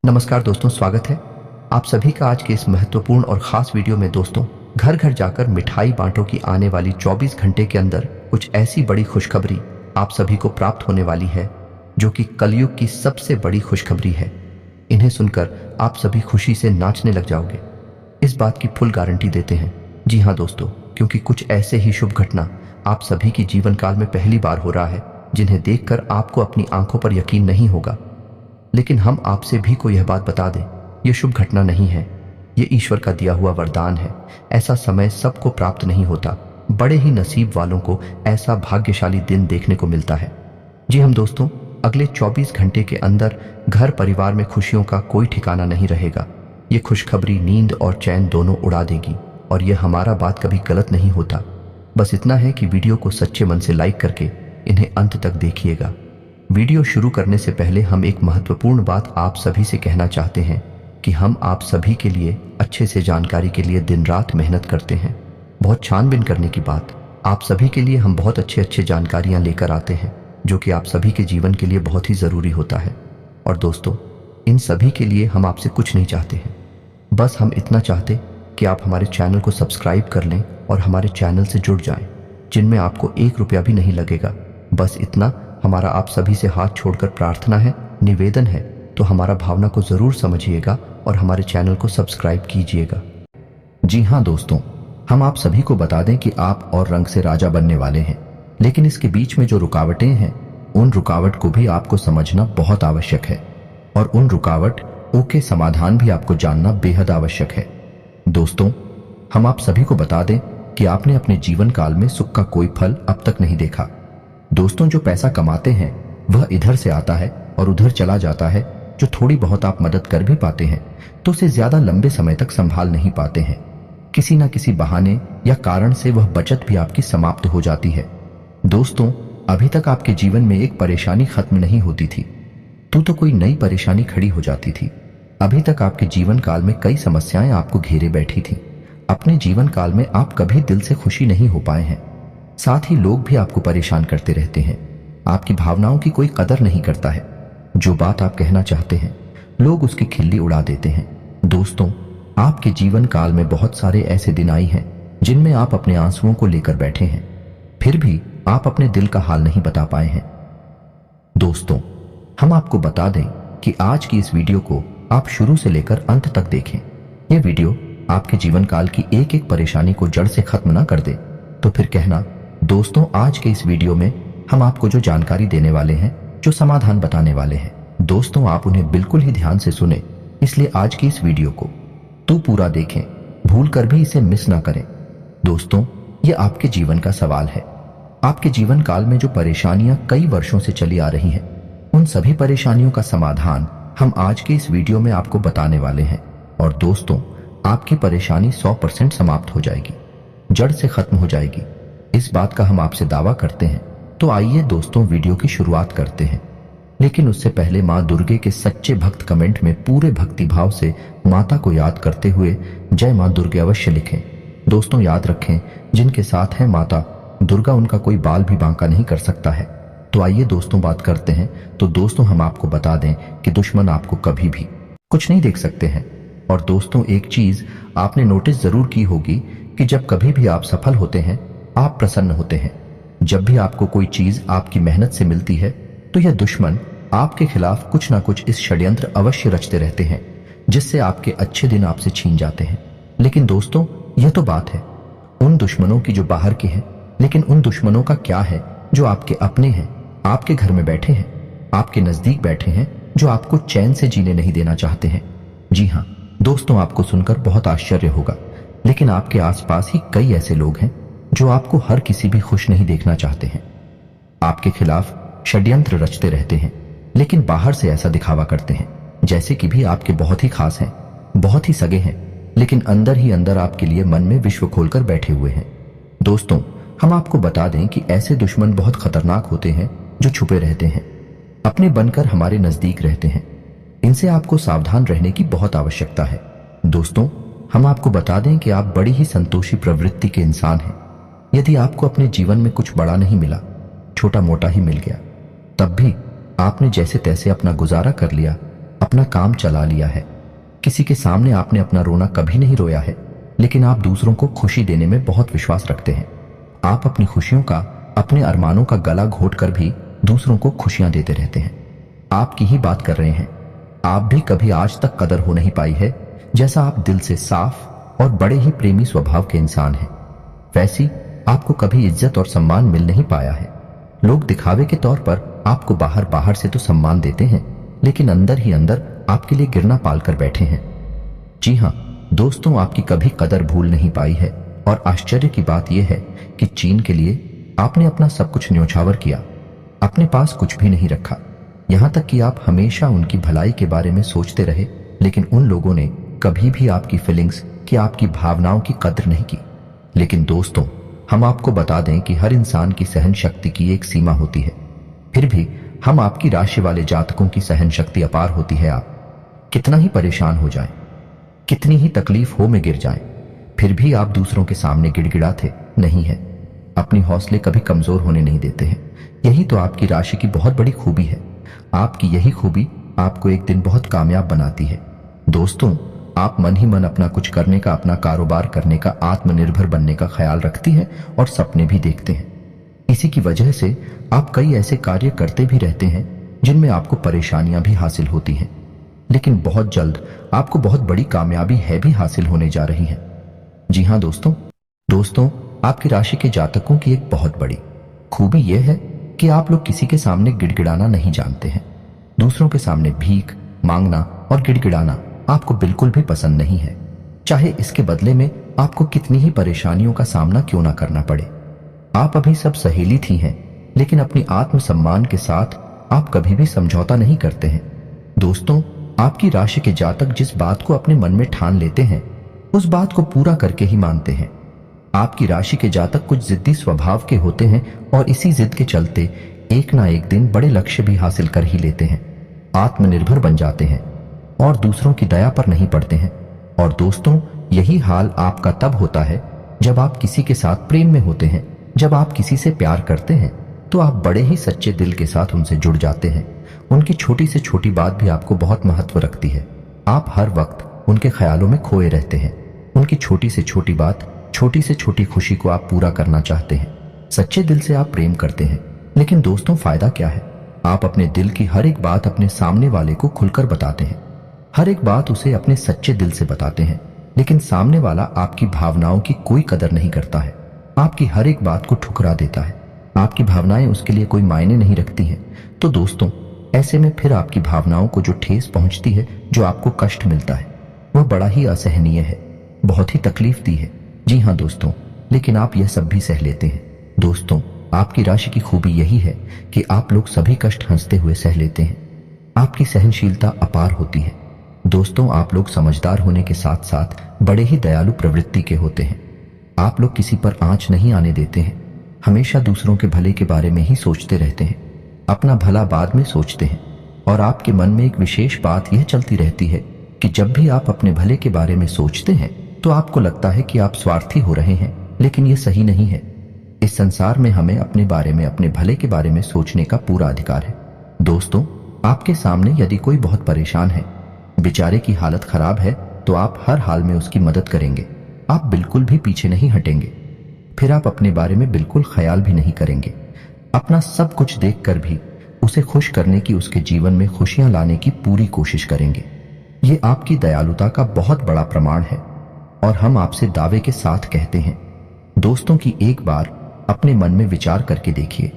नमस्कार दोस्तों, स्वागत है आप सभी का आज के इस महत्वपूर्ण और खास वीडियो में। दोस्तों, घर घर जाकर मिठाई बांटो की आने वाली 24 घंटे के अंदर कुछ ऐसी बड़ी खुशखबरी आप सभी को प्राप्त होने वाली है जो कि कलयुग की सबसे बड़ी खुशखबरी है। इन्हें सुनकर आप सभी खुशी से नाचने लग जाओगे, इस बात की फुल गारंटी देते हैं। जी हाँ दोस्तों, क्योंकि कुछ ऐसे ही शुभ घटना आप सभी की जीवन काल में पहली बार हो रहा है जिन्हें देखकर आपको अपनी आंखों पर यकीन नहीं होगा। लेकिन हम आप सभी को यह बात बता दें, यह शुभ घटना नहीं है, ये ईश्वर का दिया हुआ वरदान है। ऐसा समय सबको प्राप्त नहीं होता, बड़े ही नसीब वालों को ऐसा भाग्यशाली दिन देखने को मिलता है। जी हम दोस्तों, अगले 24 घंटे के अंदर घर परिवार में खुशियों का कोई ठिकाना नहीं रहेगा। ये खुशखबरी नींद और चैन दोनों उड़ा देगी। और यह हमारा बात कभी गलत नहीं होता। बस इतना है कि वीडियो को सच्चे मन से लाइक करके इन्हें अंत तक देखिएगा। वीडियो शुरू करने से पहले हम एक महत्वपूर्ण बात आप सभी से कहना चाहते हैं कि हम आप सभी के लिए अच्छे से जानकारी के लिए दिन रात मेहनत करते हैं। बहुत छानबीन करने की बात, आप सभी के लिए हम बहुत अच्छे जानकारियां लेकर आते हैं जो कि आप सभी के जीवन के लिए बहुत ही ज़रूरी होता है। और दोस्तों, इन सभी के लिए हम आपसे कुछ नहीं चाहते हैं, बस हम इतना चाहते कि आप हमारे चैनल को सब्सक्राइब कर लें और हमारे चैनल से जुड़ जाएं, जिनमें आपको 1 रुपया भी नहीं लगेगा। बस इतना हमारा आप सभी से हाथ छोड़कर प्रार्थना है, निवेदन है। तो हमारा भावना को ज़रूर समझिएगा और हमारे चैनल को सब्सक्राइब कीजिएगा। जी हाँ दोस्तों, हम आप सभी को बता दें कि आप और रंग से राजा बनने वाले हैं, लेकिन इसके बीच में जो रुकावटें हैं उन रुकावट को भी आपको समझना बहुत आवश्यक है और उन रुकावटों के समाधान भी आपको जानना बेहद आवश्यक है। दोस्तों, हम आप सभी को बता दें कि आपने अपने जीवन काल में सुख का कोई फल अब तक नहीं देखा। दोस्तों, जो पैसा कमाते हैं वह इधर से आता है और उधर चला जाता है। जो थोड़ी बहुत आप मदद कर भी पाते हैं तो उसे ज्यादा लंबे समय तक संभाल नहीं पाते हैं। किसी न किसी बहाने या कारण से वह बचत भी आपकी समाप्त हो जाती है। दोस्तों, अभी तक आपके जीवन में एक परेशानी खत्म नहीं होती थी तो कोई नई परेशानी खड़ी हो जाती थी। अभी तक आपके जीवन काल में कई समस्याएं आपको घेरे बैठी थी। अपने जीवन काल में आप कभी दिल से खुशी नहीं हो पाए हैं। साथ ही लोग भी आपको परेशान करते रहते हैं। आपकी भावनाओं की कोई कदर नहीं करता है। जो बात आप कहना चाहते हैं लोग उसकी खिल्ली उड़ा देते हैं। दोस्तों, आपके जीवन काल में बहुत सारे ऐसे दिन आई हैं जिनमें आप अपने आंसुओं को लेकर बैठे हैं, फिर भी आप अपने दिल का हाल नहीं बता पाए हैं। दोस्तों, हम आपको बता दें कि आज की इस वीडियो को आप शुरू से लेकर अंत तक देखें। यह वीडियो आपके जीवन काल की एक एक परेशानी को जड़ से खत्म ना कर दे तो फिर कहना। दोस्तों, आज के इस वीडियो में हम आपको जो जानकारी देने वाले हैं, जो समाधान बताने वाले हैं, दोस्तों आप उन्हें बिल्कुल ही ध्यान से सुने। इसलिए आज की इस वीडियो को तो पूरा देखें, भूल कर भी इसे मिस ना करें। दोस्तों, ये आपके जीवन का सवाल है। आपके जीवन काल में जो परेशानियां कई वर्षों से चली आ रही हैं, उन सभी परेशानियों का समाधान हम आज के इस वीडियो में आपको बताने वाले हैं। और दोस्तों, आपकी परेशानी 100% समाप्त हो जाएगी, जड़ से खत्म हो जाएगी। इस बात का हम आपसे दावा करते हैं। तो आइए दोस्तों, वीडियो की शुरुआत करते हैं। लेकिन उससे पहले मां दुर्गे के सच्चे भक्त कमेंट में पूरे भक्तिभाव से माता को याद करते हुए जय मां दुर्गे अवश्य लिखें। दोस्तों, याद रखें, जिनके साथ है माता दुर्गा उनका कोई बाल भी बांका नहीं कर सकता है। तो आइए दोस्तों, बात करते हैं। तो दोस्तों, हम आपको बता दें कि दुश्मन आपको कभी भी कुछ नहीं देख सकते हैं। और दोस्तों, एक चीज आपने नोटिस जरूर की होगी कि जब कभी भी आप सफल होते हैं आप प्रसन्न होते हैं। जब भी आपको कोई चीज आपकी मेहनत से मिलती है तो यह दुश्मन आपके खिलाफ कुछ ना कुछ इस षड्यंत्र अवश्य रचते रहते हैं जिससे आपके अच्छे दिन आपसे छीन जाते हैं। लेकिन दोस्तों, यह तो बात है उन दुश्मनों की जो बाहर के हैं, लेकिन उन दुश्मनों का क्या है जो आपके अपने हैं, आपके घर में बैठे हैं, आपके नजदीक बैठे हैं, जो आपको चैन से जीने नहीं देना चाहते हैं। जी हाँ दोस्तों, आपको सुनकर बहुत आश्चर्य होगा, लेकिन आपके आसपास ही कई ऐसे लोग हैं जो आपको हर किसी भी खुश नहीं देखना चाहते हैं। आपके खिलाफ षड्यंत्र रचते रहते हैं, लेकिन बाहर से ऐसा दिखावा करते हैं जैसे कि भी आपके बहुत ही खास हैं, बहुत ही सगे हैं, लेकिन अंदर ही अंदर आपके लिए मन में विश्व खोलकर बैठे हुए हैं। दोस्तों, हम आपको बता दें कि ऐसे दुश्मन बहुत खतरनाक होते हैं जो छुपे रहते हैं, अपने बनकर हमारे नजदीक रहते हैं। इनसे आपको सावधान रहने की बहुत आवश्यकता है। दोस्तों, हम आपको बता दें कि आप बड़ी ही संतोषी प्रवृत्ति के इंसान हैं। यदि आपको अपने जीवन में कुछ बड़ा नहीं मिला, छोटा मोटा ही मिल गया, तब भी आपने जैसे तैसे अपना गुजारा कर लिया, अपना काम चला लिया है। किसी के सामने आपने अपना रोना कभी नहीं रोया है, लेकिन आप दूसरों को खुशी देने में बहुत विश्वास रखते हैं। आप अपनी खुशियों का, अपने अरमानों का गला घोट कर भी दूसरों को खुशियां देते रहते हैं। आपकी ही बात कर रहे हैं। आप भी कभी आज तक कदर हो नहीं पाई है, जैसा आप दिल से साफ और बड़े ही प्रेमी स्वभाव के इंसान हैं, वैसी आपको कभी इज्जत और सम्मान मिल नहीं पाया है। लोग दिखावे के तौर पर आपको बाहर बाहर से तो सम्मान देते हैं, लेकिन अंदर ही अंदर आपके लिए गिरना पाल कर बैठे हैं। जी हाँ दोस्तों, आपकी कभी कदर भूल नहीं पाई है। और आश्चर्य की बात यह है कि चीन के लिए आपने अपना सब कुछ न्योछावर किया, अपने पास कुछ भी नहीं रखा। यहां तक कि आप हमेशा उनकी भलाई के बारे में सोचते रहे, लेकिन उन लोगों ने कभी भी आपकी फीलिंग्स कि आपकी भावनाओं की कद्र नहीं की। लेकिन दोस्तों, हम आपको बता दें कि हर इंसान की सहन शक्ति की एक सीमा होती है। फिर भी हम आपकी राशि वाले जातकों की सहन शक्ति अपार होती है। आप कितना ही परेशान हो जाएं, कितनी ही तकलीफ हो में गिर जाएं, फिर भी आप दूसरों के सामने गिड़गिड़ाते नहीं है, अपनी हौसले कभी कमजोर होने नहीं देते हैं। यही तो आपकी राशि की बहुत बड़ी खूबी है। आपकी यही खूबी आपको एक दिन बहुत कामयाब बनाती है। दोस्तों, आप मन ही मन अपना कुछ करने का, अपना कारोबार करने का, आत्मनिर्भर बनने का ख्याल रखती हैं और सपने भी देखते हैं। इसी की वजह से आप कई ऐसे कार्य करते भी रहते हैं जिनमें आपको परेशानियां भी हासिल होती हैं, लेकिन बहुत जल्द आपको बहुत बड़ी कामयाबी है भी हासिल होने जा रही है। जी हाँ दोस्तों, आपकी राशि के जातकों की एक बहुत बड़ी खूबी यह है कि आप लोग किसी के सामने गिड़गिड़ाना नहीं जानते हैं। दूसरों के सामने भीख मांगना और गिड़गिड़ाना आपको बिल्कुल भी पसंद नहीं है, चाहे इसके बदले में आपको कितनी ही परेशानियों का सामना क्यों ना करना पड़े। आप अभी सब सहेली थी हैं, लेकिन अपनी आत्मसम्मान के साथ आप कभी भी समझौता नहीं करते हैं। दोस्तों, आपकी राशि के जातक जिस बात को अपने मन में ठान लेते हैं, उस बात को पूरा करके ही मानते हैं। आपकी राशि के जातक कुछ जिद्दी स्वभाव के होते हैं और इसी जिद के चलते एक ना एक दिन बड़े लक्ष्य भी हासिल कर ही लेते हैं, आत्मनिर्भर बन जाते हैं और दूसरों की दया पर नहीं पड़ते हैं। और दोस्तों, यही हाल आपका तब होता है जब आप किसी के साथ प्रेम में होते हैं। जब आप किसी से प्यार करते हैं तो आप बड़े ही सच्चे दिल के साथ उनसे जुड़ जाते हैं। उनकी छोटी से छोटी बात भी आपको बहुत महत्व रखती है। आप हर वक्त उनके ख्यालों में खोए रहते हैं। उनकी छोटी से छोटी बात, छोटी से छोटी खुशी को आप पूरा करना चाहते हैं। सच्चे दिल से आप प्रेम करते हैं। लेकिन दोस्तों, फायदा क्या है? आप अपने दिल की हर एक बात अपने सामने वाले को खुलकर बताते हैं, हर एक बात उसे अपने सच्चे दिल से बताते हैं, लेकिन सामने वाला आपकी भावनाओं की कोई कदर नहीं करता है, आपकी हर एक बात को ठुकरा देता है। आपकी भावनाएं उसके लिए कोई मायने नहीं रखती हैं। तो दोस्तों, ऐसे में फिर आपकी भावनाओं को जो ठेस पहुंचती है, जो आपको कष्ट मिलता है, वह बड़ा ही असहनीय है, बहुत ही तकलीफ दी है। जी हाँ दोस्तों, लेकिन आप यह सब भी सह लेते हैं। दोस्तों, आपकी राशि की खूबी यही है कि आप लोग सभी कष्ट हंसते हुए सह लेते हैं। आपकी सहनशीलता अपार होती है। दोस्तों, आप लोग समझदार होने के साथ साथ बड़े ही दयालु प्रवृत्ति के होते हैं। आप लोग किसी पर आंच नहीं आने देते हैं, हमेशा दूसरों के भले के बारे में ही सोचते रहते हैं, अपना भला बाद में सोचते हैं। और आपके मन में एक विशेष बात यह चलती रहती है कि जब भी आप अपने भले के बारे में सोचते हैं तो आपको लगता है कि आप स्वार्थी हो रहे हैं, लेकिन यह सही नहीं है। इस संसार में हमें अपने बारे में, अपने भले के बारे में सोचने का पूरा अधिकार है। दोस्तों, आपके सामने यदि कोई बहुत परेशान है, बेचारे की हालत खराब है, तो आप हर हाल में उसकी मदद करेंगे। आप बिल्कुल भी पीछे नहीं हटेंगे। फिर आप अपने बारे में बिल्कुल ख्याल भी नहीं करेंगे। अपना सब कुछ देखकर भी उसे खुश करने की, उसके जीवन में खुशियां लाने की पूरी कोशिश करेंगे। ये आपकी दयालुता का बहुत बड़ा प्रमाण है और हम आपसे दावे के साथ कहते हैं। दोस्तों, की एक बार अपने मन में विचार करके देखिए,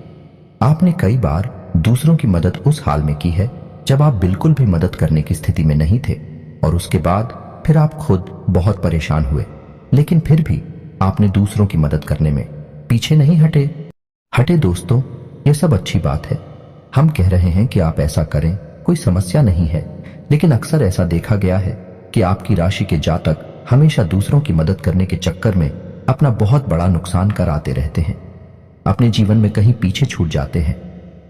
आपने कई बार दूसरों की मदद उस हाल में की है जब आप बिल्कुल भी मदद करने की स्थिति में नहीं थे, और उसके बाद फिर आप खुद बहुत परेशान हुए, लेकिन फिर भी आपने दूसरों की मदद करने में पीछे नहीं हटे। दोस्तों, यह सब अच्छी बात है। हम कह रहे हैं कि आप ऐसा करें, कोई समस्या नहीं है, लेकिन अक्सर ऐसा देखा गया है कि आपकी राशि के जातक हमेशा दूसरों की मदद करने के चक्कर में अपना बहुत बड़ा नुकसान कराते रहते हैं, अपने जीवन में कहीं पीछे छूट जाते हैं,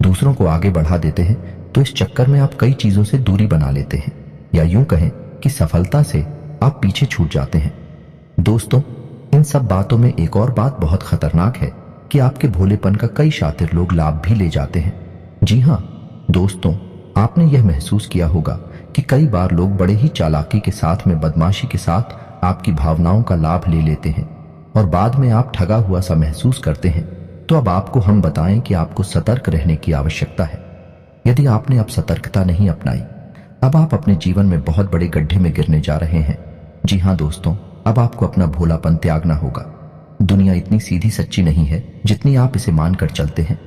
दूसरों को आगे बढ़ा देते हैं। तो इस चक्कर में आप कई चीजों से दूरी बना लेते हैं, या यूं कहें कि सफलता से आप पीछे छूट जाते हैं। दोस्तों, इन सब बातों में एक और बात बहुत खतरनाक है कि आपके भोलेपन का कई शातिर लोग लाभ भी ले जाते हैं। जी हाँ दोस्तों, आपने यह महसूस किया होगा कि कि कई बार लोग बड़े ही चालाकी के साथ में बदमाशी के साथ आपकी भावनाओं का लाभ ले लेते हैं और बाद में आप ठगा हुआ सा महसूस करते हैं। तो अब आपको हम बताएं कि आपको सतर्क रहने की आवश्यकता है। यदि आपने अब सतर्कता नहीं अपनाई, अब आप अपने जीवन में बहुत बड़े गड्ढे में गिरने जा रहे हैं। जी हाँ दोस्तों, अब आपको अपना भोलापन त्यागना होगा। दुनिया इतनी सीधी सच्ची नहीं है जितनी आप इसे मानकर चलते हैं।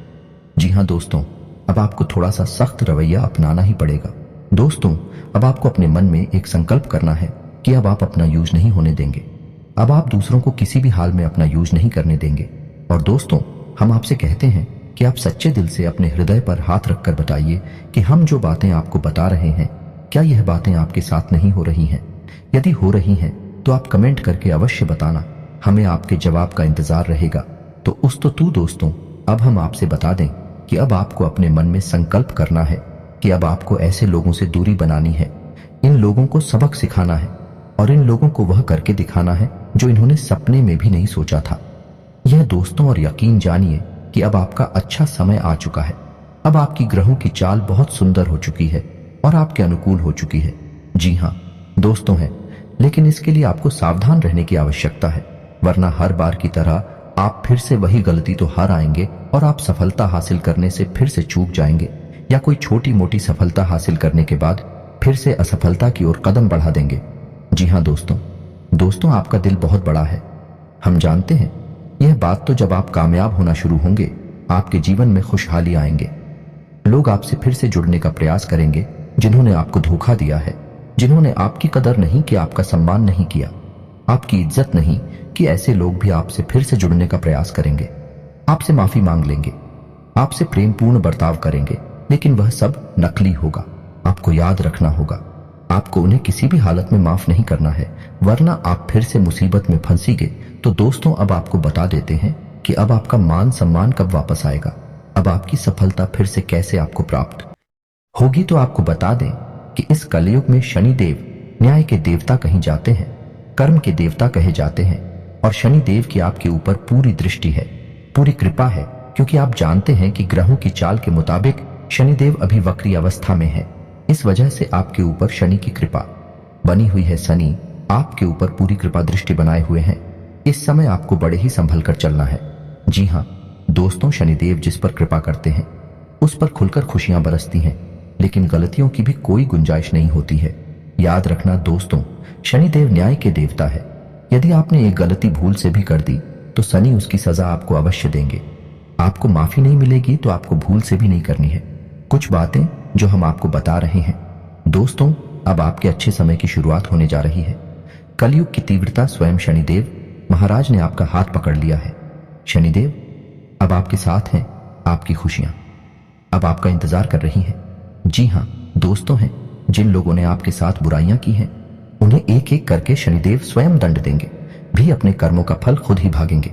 जी हाँ दोस्तों, अब आपको थोड़ा सा सख्त रवैया अपनाना ही पड़ेगा। दोस्तों, अब आपको अपने मन में एक संकल्प करना है कि अब आप अपना यूज नहीं होने देंगे। अब आप दूसरों को किसी भी हाल में अपना यूज नहीं करने देंगे। और दोस्तों, हम आपसे कहते हैं कि आप सच्चे दिल से अपने हृदय पर हाथ रखकर बताइए कि हम जो बातें आपको बता रहे हैं, क्या यह बातें आपके साथ नहीं हो रही हैं? यदि हो रही हैं तो आप कमेंट करके अवश्य बताना, हमें आपके जवाब का इंतजार रहेगा। तो दोस्तों, अब हम आपसे बता दें कि अब आपको अपने मन में संकल्प करना है कि अब आपको ऐसे लोगों से दूरी बनानी है। इन लोगों को सबक सिखाना है और इन लोगों को वह करके दिखाना है जो इन्होंने सपने में भी नहीं सोचा था। यह दोस्तों, और यकीन जानिए कि अब आपका अच्छा समय आ चुका है। अब आपकी ग्रहों की चाल बहुत सुंदर हो चुकी है और आपके अनुकूल हो चुकी है। जी हाँ दोस्तों है, लेकिन इसके लिए आपको सावधान रहने की आवश्यकता है, वरना हर बार की तरह आप फिर से वही गलती तो हार आएंगे और आप सफलता हासिल करने से फिर से चूक जाएंगे, या कोई छोटी मोटी सफलता हासिल करने के बाद फिर से असफलता की ओर कदम बढ़ा देंगे। जी हाँ दोस्तों, आपका दिल बहुत बड़ा है, हम जानते हैं। यह बात तो जब आप कामयाब होना शुरू होंगे, आपके जीवन में खुशहाली आएंगे। लोग आपसे फिर से जुड़ने का प्रयास करेंगे जिन्होंने आपको धोखा दिया है, जिन्होंने आपकी कदर नहीं की, आपका सम्मान नहीं किया, आपकी इज्जत नहीं कि ऐसे लोग भी आपसे फिर से जुड़ने का प्रयास करेंगे, आपसे माफी मांग लेंगे, आपसे प्रेमपूर्ण बर्ताव करेंगे, लेकिन वह सब नकली होगा। आपको याद रखना होगा, आपको उन्हें किसी भी हालत में माफ नहीं करना है, वरना आप फिर से मुसीबत में फंसीगे। तो दोस्तों, अब आपको बता देते हैं कि अब आपका मान सम्मान कब वापस आएगा, अब आपकी सफलता फिर से कैसे आपको प्राप्त होगी। तो आपको बता दें कि इस कलयुग में शनिदेव न्याय के देवता कहे जाते हैं, कर्म के देवता कहे जाते हैं, और शनिदेव की आपके ऊपर पूरी दृष्टि है, पूरी कृपा है, क्योंकि आप जानते हैं कि ग्रहों की चाल के मुताबिक शनिदेव अभी वक्री अवस्था में है। इस वजह से आपके ऊपर शनि की कृपा बनी हुई है। शनि आपके ऊपर पूरी कृपा दृष्टि बनाए हुए हैं। इस समय आपको बड़े ही संभल कर चलना है। जी हाँ दोस्तों, शनिदेव जिस पर कृपा करते हैं उस पर खुलकर खुशियां बरसती हैं, लेकिन गलतियों की भी कोई गुंजाइश नहीं होती है। याद रखना दोस्तों, शनिदेव न्याय के देवता है। यदि आपने एक गलती भूल से भी कर दी तो शनि उसकी सजा आपको अवश्य देंगे। आपको माफी नहीं मिलेगी तो आपको भूल से भी नहीं करनी है। कुछ बातें जो हम आपको बता रहे हैं दोस्तों, अब आपके अच्छे समय की शुरुआत होने जा रही है। कलयुग की तीव्रता स्वयं शनिदेव महाराज ने आपका हाथ पकड़ लिया है। शनिदेव अब आपके साथ हैं, आपकी खुशियां अब आपका इंतजार कर रही हैं। जी हाँ दोस्तों हैं, जिन लोगों ने आपके साथ बुराइयां की हैं उन्हें एक एक करके शनिदेव स्वयं दंड देंगे, भी अपने कर्मों का फल खुद ही भागेंगे।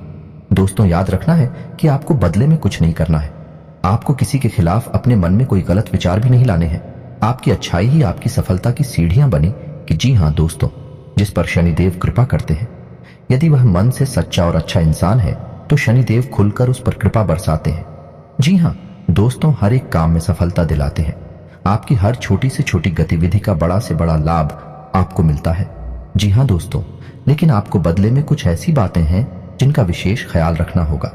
दोस्तों, याद रखना है कि आपको बदले में कुछ नहीं करना है। आपको किसी के खिलाफ अपने मन में कोई गलत विचार भी नहीं लाने हैं। आपकी अच्छाई ही आपकी सफलता की सीढ़ियां बनी कि जी हाँ दोस्तों, जिस पर शनिदेव कृपा करते हैं, यदि वह मन से सच्चा और अच्छा इंसान है तो शनिदेव खुलकर उस पर कृपा बरसाते हैं। जी हाँ दोस्तों, हर एक काम में सफलता दिलाते हैं। आपकी हर छोटी से छोटी गतिविधि का बड़ा से बड़ा लाभ आपको मिलता है। जी हाँ दोस्तों, लेकिन आपको बदले में कुछ ऐसी बातें हैं जिनका विशेष ख्याल रखना होगा।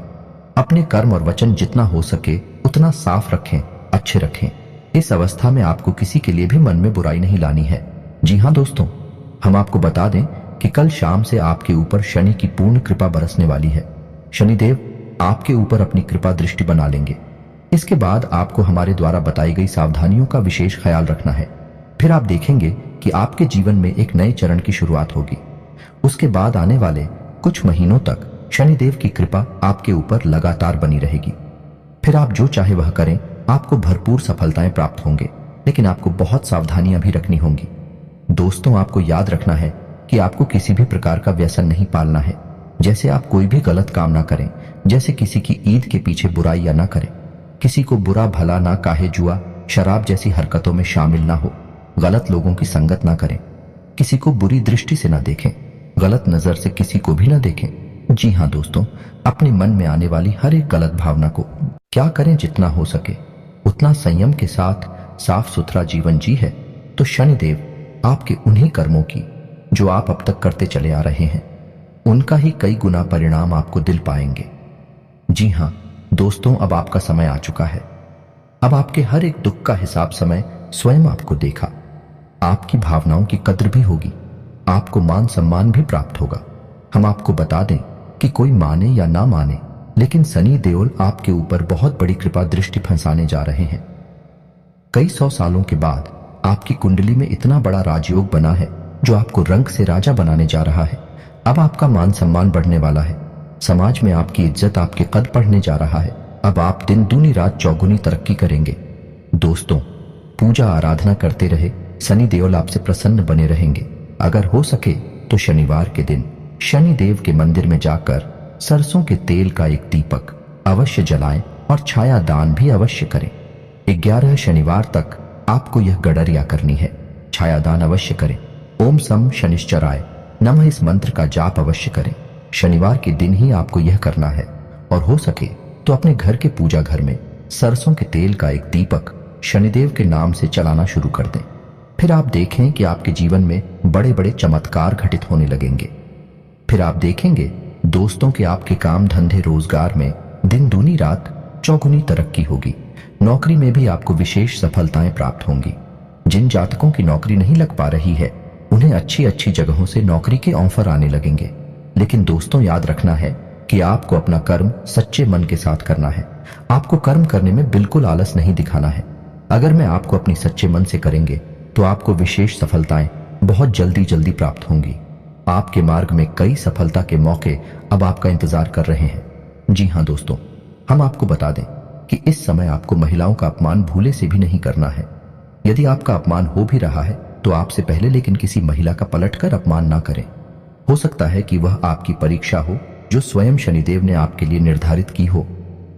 अपने कर्म और वचन जितना हो सके उतना साफ रखें, अच्छे रखें। इस अवस्था में आपको किसी के लिए भी मन में बुराई नहीं लानी है। जी हाँ दोस्तों, हम आपको बता दें कि कल शाम से आपके ऊपर शनि की पूर्ण कृपा बरसने वाली है। शनिदेव आपके ऊपर अपनी कृपा दृष्टि बना लेंगे। इसके बाद आपको हमारे द्वारा बताई गई सावधानियों का विशेष ख्याल रखना है। फिर आप देखेंगे कि आपके जीवन में एक नए चरण की शुरुआत होगी। उसके बाद आने वाले कुछ महीनों तक शनिदेव की कृपा आपके ऊपर लगातार बनी रहेगी। फिर आप जो चाहे वह करें, आपको भरपूर सफलताएं प्राप्त होंगे, लेकिन आपको बहुत सावधानियां भी रखनी होंगी। दोस्तों, आपको याद रखना है कि आपको किसी भी प्रकार का व्यसन नहीं पालना है। जैसे आप कोई भी गलत काम ना करें, जैसे किसी की ईद के पीछे बुराई ना करें, किसी को बुरा भला ना काहे, जुआ शराब जैसी हरकतों में शामिल ना हो, गलत लोगों की संगत ना करें, किसी को बुरी दृष्टि से ना देखें, गलत नजर से किसी को भी ना देखें। जी हाँ दोस्तों, अपने मन में आने वाली हर एक गलत भावना को क्या करें, जितना हो सके उतना संयम के साथ साफ सुथरा जीवन जी है। तो शनिदेव आपके उन्हीं कर्मों की जो आप अब तक करते चले आ रहे हैं, उनका ही कई गुना परिणाम आपको दिल पाएंगे। जी हां दोस्तों, अब आपका समय आ चुका है। अब आपके हर एक दुख का हिसाब समय स्वयं आपको देखा। आपकी भावनाओं की कद्र भी होगी, आपको मान सम्मान भी प्राप्त होगा। हम आपको बता दें कि कोई माने या ना माने, लेकिन सनी देओल आपके ऊपर बहुत बड़ी कृपा दृष्टि फंसाने जा रहे हैं। कई 100 सालों के बाद आपकी कुंडली में इतना बड़ा राजयोग बना है जो आपको रंग से राजा बनाने जा रहा है। अब आपका मान सम्मान बढ़ने वाला है, समाज में आपकी इज्जत, आपके कद बढ़ने जा रहा है। अब आप दिन दूनी रात चौगुनी तरक्की करेंगे। दोस्तों, पूजा आराधना करते रहे सनी देओल आपसे प्रसन्न बने रहेंगे। अगर हो सके तो शनिवार के दिन शनिदेव के मंदिर में जाकर सरसों के तेल का एक दीपक अवश्य जलाएं और छाया दान भी अवश्य करें। 11 शनिवार तक आपको यह गडरिया करनी है। छाया दान अवश्य करें। ओम सम शनिश्चराय नमः इस मंत्र का जाप अवश्य करें। शनिवार के दिन ही आपको यह करना है और हो सके तो अपने घर के पूजा घर में सरसों के तेल का एक दीपक शनिदेव के नाम से चलाना शुरू कर दें। फिर आप देखें कि आपके जीवन में बड़े बड़े चमत्कार घटित होने लगेंगे। फिर आप देखेंगे दोस्तों कि आपके काम धंधे रोजगार में दिन दूनी रात चौगुनी तरक्की होगी। नौकरी में भी आपको विशेष सफलताएं प्राप्त होंगी। जिन जातकों की नौकरी नहीं लग पा रही है उन्हें अच्छी अच्छी जगहों से नौकरी के ऑफर आने लगेंगे। लेकिन दोस्तों, याद रखना है कि आपको अपना कर्म सच्चे मन के साथ करना है। आपको कर्म करने में बिल्कुल आलस नहीं दिखाना है। अगर मैं आपको अपनी सच्चे मन से करेंगे तो आपको विशेष सफलताएं बहुत जल्दी जल्दी प्राप्त होंगी। आपके मार्ग में कई सफलता के मौके अब आपका इंतजार कर रहे हैं। जी हां दोस्तों, हम आपको बता दें कि इस समय आपको महिलाओं का अपमान भूले से भी नहीं करना है। यदि आपका अपमान हो भी रहा है तो आपसे पहले लेकिन किसी महिला का पलटकर अपमान ना करें। हो सकता है कि वह आपकी परीक्षा हो जो स्वयं शनिदेव ने आपके लिए निर्धारित की हो,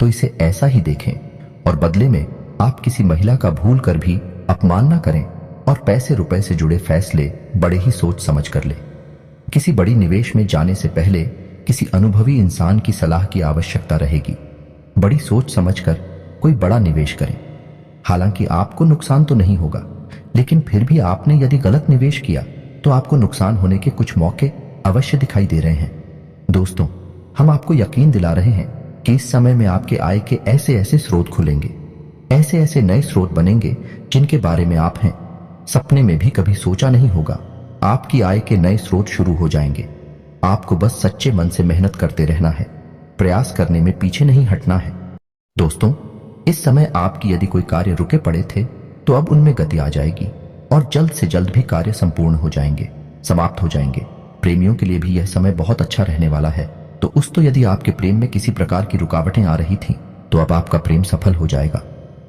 तो इसे ऐसा ही देखें और बदले में आप किसी महिला का भूल कर भी अपमान ना करें और पैसे रुपए से जुड़े फैसले बड़े ही सोच समझ कर लें। किसी बड़ी निवेश में जाने से पहले किसी अनुभवी इंसान की सलाह की आवश्यकता रहेगी। बड़ी सोच समझकर कोई बड़ा निवेश करें। हालांकि आपको नुकसान तो नहीं होगा, लेकिन फिर भी आपने यदि गलत निवेश किया तो आपको नुकसान होने के कुछ मौके अवश्य दिखाई दे रहे हैं। दोस्तों, हम आपको यकीन दिला रहे हैं कि इस समय में आपके आय के ऐसे ऐसे स्रोत खुलेंगे, ऐसे ऐसे नए स्रोत बनेंगे जिनके बारे में आप हैं सपने में भी कभी सोचा नहीं होगा। आपकी आय के नए स्रोत शुरू हो जाएंगे। आपको बस सच्चे मन से मेहनत करते रहना है, प्रयास करने में पीछे नहीं हटना है। दोस्तों, इस समय आपकी यदि कोई कार्य रुके पड़े थे तो अब उनमें गति आ जाएगी और जल्द से जल्द भी कार्य संपूर्ण हो जाएंगे, समाप्त हो जाएंगे। प्रेमियों के लिए भी यह समय बहुत अच्छा रहने वाला है। तो यदि आपके प्रेम में किसी प्रकार की रुकावटें आ रही थीं, तो अब आपका प्रेम सफल हो जाएगा।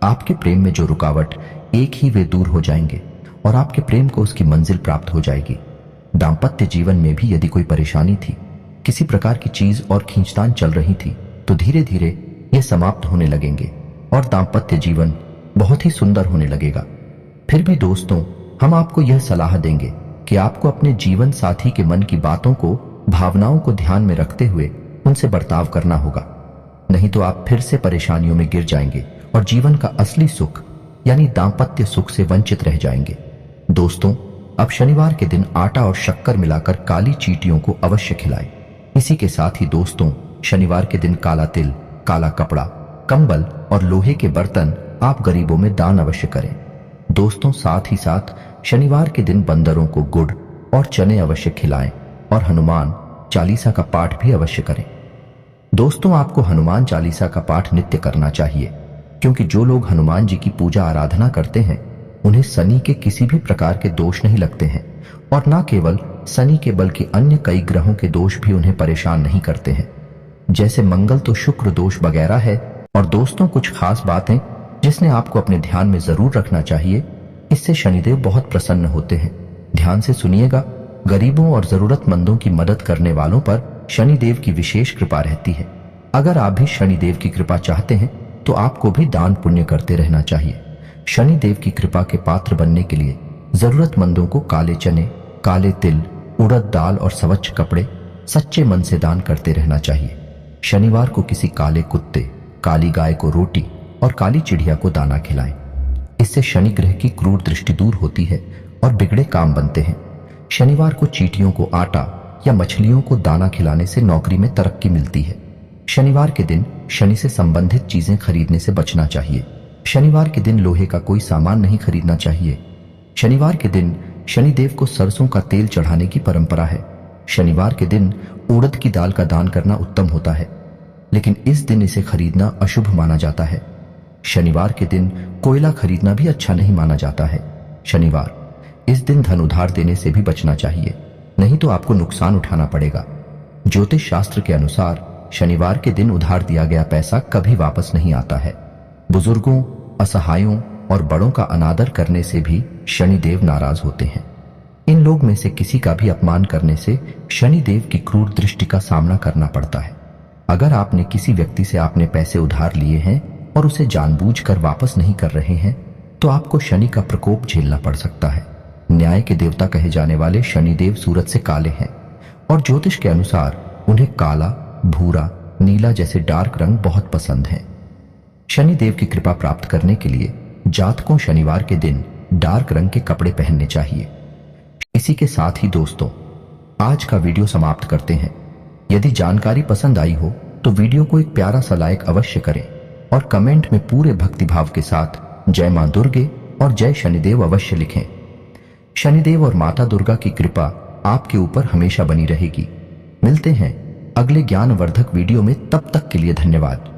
आपके प्रेम में जो रुकावट एक ही वे दूर हो जाएंगे और आपके प्रेम को उसकी मंजिल प्राप्त हो जाएगी। दाम्पत्य जीवन में भी यदि कोई परेशानी थी, किसी प्रकार की चीज और खींचतान चल रही थी, तो धीरे धीरे ये समाप्त होने लगेंगे और दाम्पत्य जीवन बहुत ही सुंदर होने लगेगा। फिर भी दोस्तों, हम आपको यह सलाह देंगे कि आपको अपने जीवन साथी के मन की बातों को, भावनाओं को ध्यान में रखते हुए उनसे बर्ताव करना होगा। नहीं तो आप फिर से परेशानियों में गिर जाएंगे और जीवन का असली सुख यानी दाम्पत्य सुख से वंचित रह जाएंगे। दोस्तों, अब शनिवार के दिन आटा और शक्कर मिलाकर काली चींटियों को अवश्य खिलाएं। इसी के साथ ही दोस्तों, शनिवार के दिन काला तिल, काला कपड़ा, कंबल और लोहे के बर्तन आप गरीबों में दान अवश्य करें। दोस्तों, साथ ही साथ शनिवार के दिन बंदरों को गुड़ और चने अवश्य खिलाएं और हनुमान चालीसा का पाठ भी अवश्य करें। दोस्तों, आपको हनुमान चालीसा का पाठ नित्य करना चाहिए, क्योंकि जो लोग हनुमान जी की पूजा आराधना करते हैं उन्हें शनि के किसी भी प्रकार के दोष नहीं लगते हैं और न केवल शनि के बल्कि अन्य कई ग्रहों के दोष भी उन्हें परेशान नहीं करते हैं। जैसे मंगल तो शुक्र दोष वगैरह है। और दोस्तों, कुछ खास बातें जिसने आपको अपने ध्यान में जरूर रखना चाहिए, इससे शनिदेव बहुत प्रसन्न होते हैं। ध्यान से सुनिएगा। गरीबों और जरूरतमंदों की मदद करने वालों पर शनिदेव की विशेष कृपा रहती है। अगर आप भी शनिदेव की कृपा चाहते हैं तो आपको भी दान पुण्य करते रहना चाहिए। शनिदेव की कृपा के पात्र बनने के लिए जरूरतमंदों को काले चने, काले तिल, उड़द दाल और स्वच्छ कपड़े सच्चे मन से दान करते रहना चाहिए। शनिवार को किसी काले कुत्ते, काली गाय को रोटी और काली चिड़िया को दाना खिलाएं। इससे शनि ग्रह की क्रूर दृष्टि दूर होती है और बिगड़े काम बनते हैं। शनिवार को चींटियों को आटा या मछलियों को दाना खिलाने से नौकरी में तरक्की मिलती है। शनिवार के दिन शनि से संबंधित चीजें खरीदने से बचना चाहिए। शनिवार के दिन लोहे का कोई सामान नहीं खरीदना चाहिए। शनिवार के दिन शनिदेव को सरसों का तेल चढ़ाने की परंपरा है। शनिवार के दिन उड़द की दाल का दान करना उत्तम होता है, लेकिन इस दिन इसे खरीदना अशुभ माना जाता है। शनिवार के दिन कोयला खरीदना भी अच्छा नहीं माना जाता है। शनिवार, इस दिन धन उधार देने से भी बचना चाहिए, नहीं तो आपको नुकसान उठाना पड़ेगा। ज्योतिष शास्त्र के अनुसार शनिवार के दिन उधार दिया गया पैसा कभी वापस नहीं आता है। बुजुर्गों, असहायों और बड़ों का अनादर करने से भी शनिदेव नाराज होते हैं। इन लोग में से किसी का भी अपमान करने से शनिदेव की क्रूर दृष्टि का सामना करना पड़ता है। अगर आपने किसी व्यक्ति से आपने पैसे उधार लिए हैं और उसे जानबूझकर वापस नहीं कर रहे हैं, तो आपको शनि का प्रकोप झेलना पड़ सकता है। न्याय के देवता कहे जाने वाले शनिदेव सूरज से काले हैं और ज्योतिष के अनुसार उन्हें काला, भूरा, नीला जैसे डार्क रंग बहुत पसंद हैं। शनिदेव की कृपा प्राप्त करने के लिए जातकों शनिवार के दिन डार्क रंग के कपड़े पहनने चाहिए। इसी के साथ ही दोस्तों, आज का वीडियो समाप्त करते हैं। यदि जानकारी पसंद आई हो तो वीडियो को एक प्यारा सा लाइक अवश्य करें और कमेंट में पूरे भक्तिभाव के साथ जय मां दुर्गे और जय शनिदेव अवश्य लिखें। शनिदेव और माता दुर्गा की कृपा आपके ऊपर हमेशा बनी रहेगी। मिलते हैं अगले ज्ञानवर्धक वीडियो में, तब तक के लिए धन्यवाद।